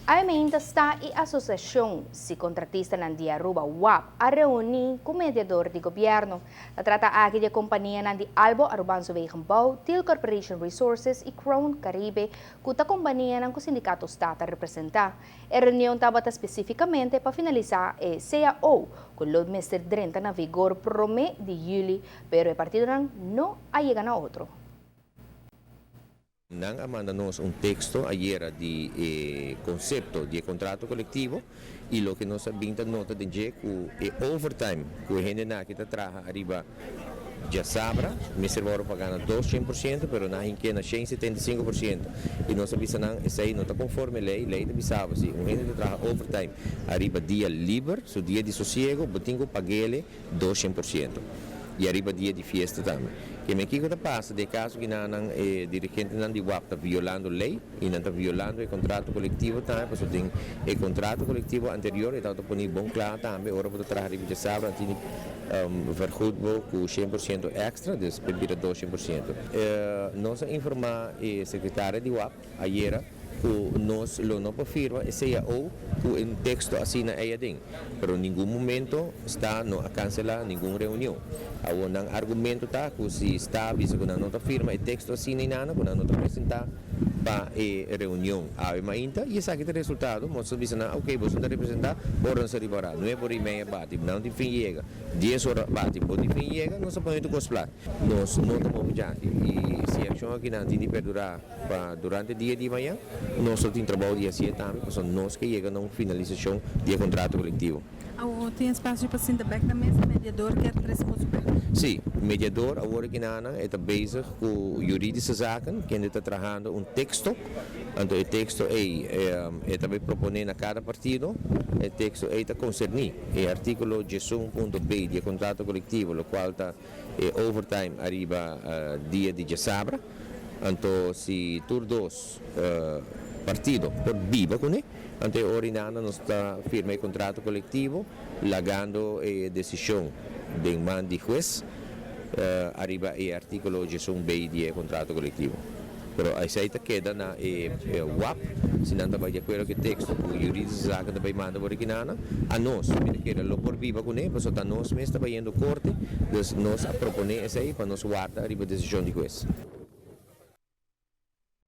Ainda está a associação se contratista na dia Aruba WAP a reunir com o mediador de governo. Trata aqui de companhia na de Albo Arubanso Wegenbouw, Til Corporation Resources e Crown Caribe, que a companhia não o sindicato está a representar. A reunião estava especificamente para finalizar a CAO, com o mês de 30 na vigor pro mês de julho, pero o partido não chega na outro. Nang manda-nos texto ayer de concepto de contrato coletivo e lo que nós sabemos nota de que o overtime que a gente na que trabalha arriba já sabra, me servoram pagando 200%, pero na gente na 175%. E nós sabemos que isso aí não está conforme a lei te bisava se um gente trabalha overtime arriba dia livre, so dia de sossego, botinho paguele 200%. E arriba dia de festa também. Que me que passa de caso que não dirigente não de WAP está violando a lei e não está violando o contrato coletivo também, porque tem o contrato coletivo anterior e está pondo bom claro também, agora para trabalhar de sábado tem vergoeding com 100% extra, dus beter 200%. Nós informar a secretária de WAP ayer que nós não confirma esse ou que um texto assim é ding, pero em nenhum momento está a cancelar nenhuma reunião. O argumento está que se está visto que não está firma o texto assim nem nada, que não está apresentar para a reunião. Ainda e esse aqui é o resultado, nós sabemos ok, você está representar, bora se ribará, não é por e-mail bate, não de fim chega, 10 horas bate, por de fim chega, nós podemos cosplay. Nós não estamos já e se a ação aqui não tem de perdurar durante o dia de manhã, nós temos trabalho dia 7 também, porque nós que chega na finalização do contrato coletivo. Tem espaço para feedback na mesa, mediador quer responder? Sim, o mediador agora que está bezig com juridische zaken, que está trabalhando texto, então o texto está propondo a cada partido, o texto está concernir o artículo 11.b do contrato coletivo, o qual está overtime arriba dia de sábado, então se tur dos partido por viva com ele, então orinando nos está firme o contrato coletivo, lagando a decisão de man de juez arriba o artículo 11b do contrato coletivo. Pero a aceita queda na WAP, se não está de acordo com o texto, o jurídico saca também manda por aqui a nós, porque lo por viva com ele, mas a nós mesmo está indo corte, então nós a proponer essa aí para nós guardar arriba a decisão de juez.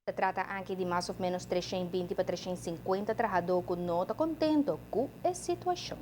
Se trata aqui de mais ou menos 320 para 350 trabalhadores que não estão contentes com a situação.